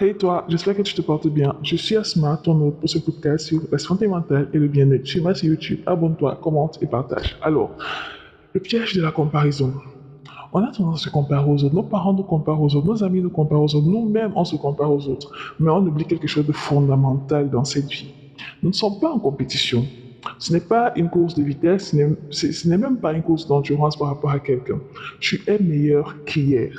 Hey toi, j'espère que tu te portes bien. Je suis Asma, ton hôte pour ce podcast sur la santé mentale et le bien-être. Suis-moi sur YouTube, abonne-toi, commente et partage. Alors, le piège de la comparaison. On a tendance à se comparer aux autres. Nos parents nous comparent aux autres, nos amis nous comparent aux autres, nous-mêmes on se compare aux autres. Mais on oublie quelque chose de fondamental dans cette vie. Nous ne sommes pas en compétition. Ce n'est pas une course de vitesse, ce n'est même pas une course d'endurance par rapport à quelqu'un. Tu es meilleur qu'hier.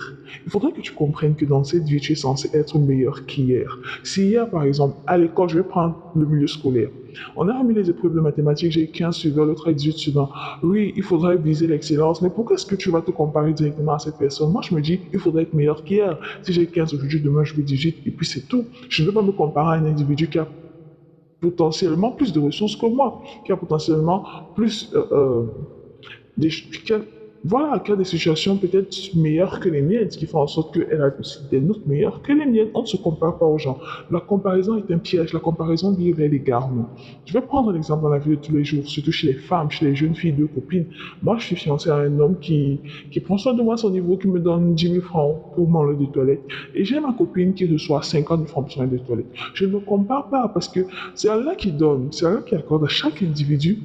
Il faudrait que tu comprennes que dans cette vie, tu es censé être meilleur qu'hier. Si hier, par exemple, à l'école, je vais prendre le milieu scolaire. On a remis les épreuves de mathématiques, j'ai 15 suivants, l'autre a 18 suivants. Oui, il faudrait viser l'excellence, mais pourquoi est-ce que tu vas te comparer directement à cette personne? Moi, je me dis, il faudrait être meilleur qu'hier. Si j'ai 15 aujourd'hui, demain, je vais 18, et puis c'est tout. Je ne veux pas me comparer à un individu qui a potentiellement plus de ressources que moi, qui a potentiellement plus des, qui a, voilà, qui a des situations peut-être meilleures que les miennes, ce qui fait en sorte qu'elle a aussi des notes meilleures que les miennes. On ne se compare pas aux gens. La comparaison est un piège, la comparaison vient vers l'égarement. Je vais prendre l'exemple dans la vie de tous les jours, surtout chez les femmes, chez les jeunes filles, deux copines. Moi, je suis fiancé à un homme qui prend soin de moi à son niveau, qui me donne 10 000 francs pour mon lot de toilette. Et j'ai ma copine qui reçoit 50 000 francs pour son lot de toilette. Je ne me compare pas parce que c'est Allah qui donne, c'est Allah qui accorde à chaque individu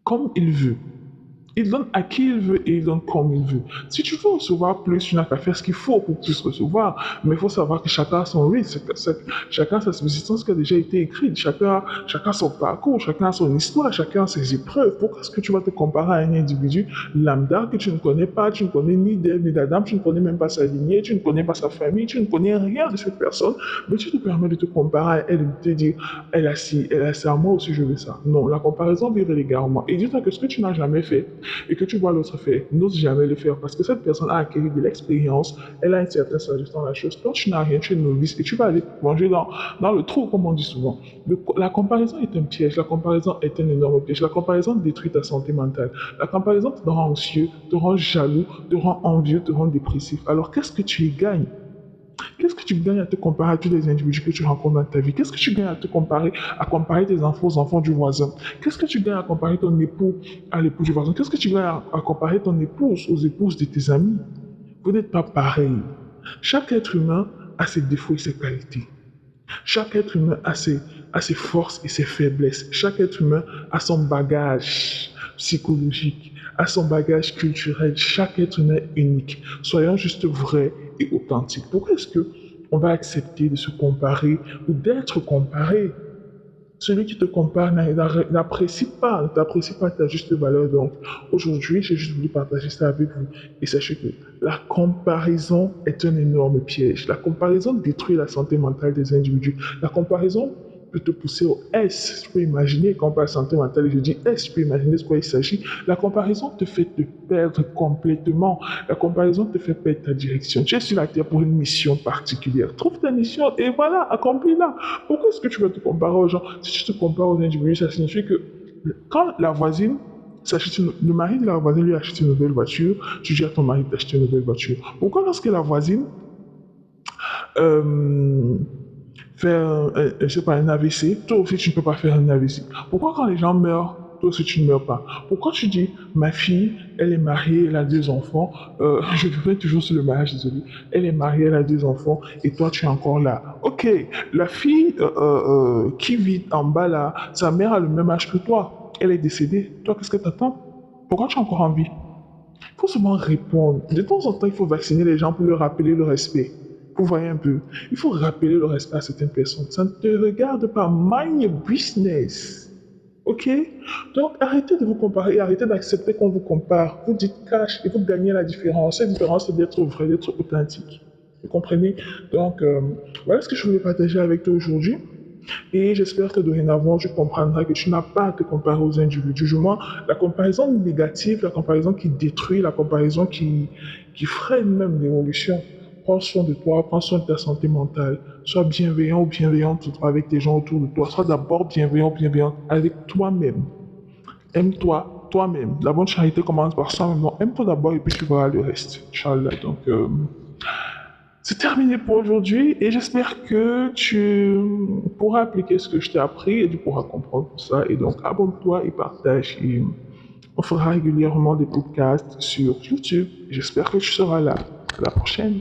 comme il veut. Il donne à qui il veut et il donne comme il veut. Si tu veux recevoir plus, tu n'as qu'à faire ce qu'il faut pour plus recevoir. Mais il faut savoir que chacun a son rythme, chacun a sa subsistance qui a déjà été écrite, chacun a son parcours, chacun a son histoire, chacun a ses épreuves. Pourquoi est-ce que tu vas te comparer à un individu lambda que tu ne connais pas, tu ne connais ni d'Ève ni d'Adam, tu ne connais même pas sa lignée, tu ne connais pas sa famille, tu ne connais rien de cette personne, mais tu te permets de te comparer à elle et de te dire, elle a ci, elle a ça, moi aussi je veux ça. Non, la comparaison vire l'égarement. Et dis-toi que ce que tu n'as jamais fait, et que tu vois l'autre faire, n'ose jamais le faire parce que cette personne a acquis de l'expérience, elle a une certaine sagesse dans la chose. Toi, tu n'as rien, tu es novice et tu vas aller manger dans le trou, comme on dit souvent. La comparaison est un piège, la comparaison est un énorme piège. La comparaison détruit ta santé mentale. La comparaison te rend anxieux, te rend jaloux, te rend envieux, te rend dépressif. Alors, qu'est-ce que tu y gagnes? Qu'est-ce que tu gagnes à te comparer à tous les individus que tu rencontres dans ta vie? Qu'est-ce que tu gagnes à comparer tes enfants aux enfants du voisin? Qu'est-ce que tu gagnes à comparer ton époux à l'époux du voisin? Qu'est-ce que tu gagnes à comparer ton épouse aux épouses de tes amis? Vous n'êtes pas pareil. Chaque être humain a ses défauts et ses qualités. Chaque être humain a ses forces et ses faiblesses. Chaque être humain a son bagage psychologique, a son bagage culturel. Chaque être humain est unique. Soyons juste vrais et authentiques. Pourquoi est-ce que on va accepter de se comparer ou d'être comparé? Celui qui te compare n'apprécie pas, ne t'apprécie pas ta juste valeur. Donc, aujourd'hui, j'ai juste voulu partager ça avec vous. Et sachez que la comparaison est un énorme piège. La comparaison détruit la santé mentale des individus. La comparaison peut te pousser au S. Tu peux imaginer, quand on parle de santé mentale et je dis S, tu peux imaginer de quoi il s'agit. La comparaison te fait te perdre complètement. La comparaison te fait perdre ta direction. Tu es sur la terre pour une mission particulière. Trouve ta mission et voilà, accomplis-la. Pourquoi est-ce que tu vas te comparer aux gens? Si tu te compares aux individus, ça signifie que quand la voisine le mari de la voisine lui a acheté une nouvelle voiture, tu dis à ton mari d'acheter une nouvelle voiture. Pourquoi lorsque la voisine euh, faire je sais pas, un AVC, toi aussi tu ne peux pas faire un AVC. Pourquoi quand les gens meurent, toi aussi tu ne meurs pas? Pourquoi tu dis, ma fille, elle est mariée, elle a deux enfants, je reviens toujours sur le mariage, désolé, elle est mariée, elle a deux enfants, et toi tu es encore là. Ok, la fille qui vit en bas là, sa mère a le même âge que toi, elle est décédée, toi qu'est-ce que t'attends? Pourquoi tu es encore en vie? Il faut seulement répondre. De temps en temps, il faut vacciner les gens pour leur rappeler le respect. Vous voyez un peu. Il faut rappeler le respect à certaines personnes. Ça ne te regarde pas. Mind your business. Ok? Donc, arrêtez de vous comparer. Arrêtez d'accepter qu'on vous compare. Vous dites cash et vous gagnez la différence. Cette différence, c'est d'être vrai, d'être authentique. Vous comprenez? Donc, voilà ce que je voulais partager avec toi aujourd'hui. Et j'espère que dorénavant, tu comprendras que tu n'as pas à te comparer aux individus. Du moins, la comparaison négative, la comparaison qui détruit, la comparaison qui freine même l'évolution. Prends soin de toi, prends soin de ta santé mentale. Sois bienveillant ou bienveillante avec les gens autour de toi. Sois d'abord bienveillant ou bienveillante avec toi-même. Aime-toi, toi-même. La bonne charité commence par soi-même. Donc, aime-toi d'abord et puis tu verras le reste. Inch'Allah. Donc, c'est terminé pour aujourd'hui et j'espère que tu pourras appliquer ce que je t'ai appris et tu pourras comprendre tout ça. Et donc, abonne-toi et partage. Et on fera régulièrement des podcasts sur YouTube. J'espère que tu seras là. À la prochaine.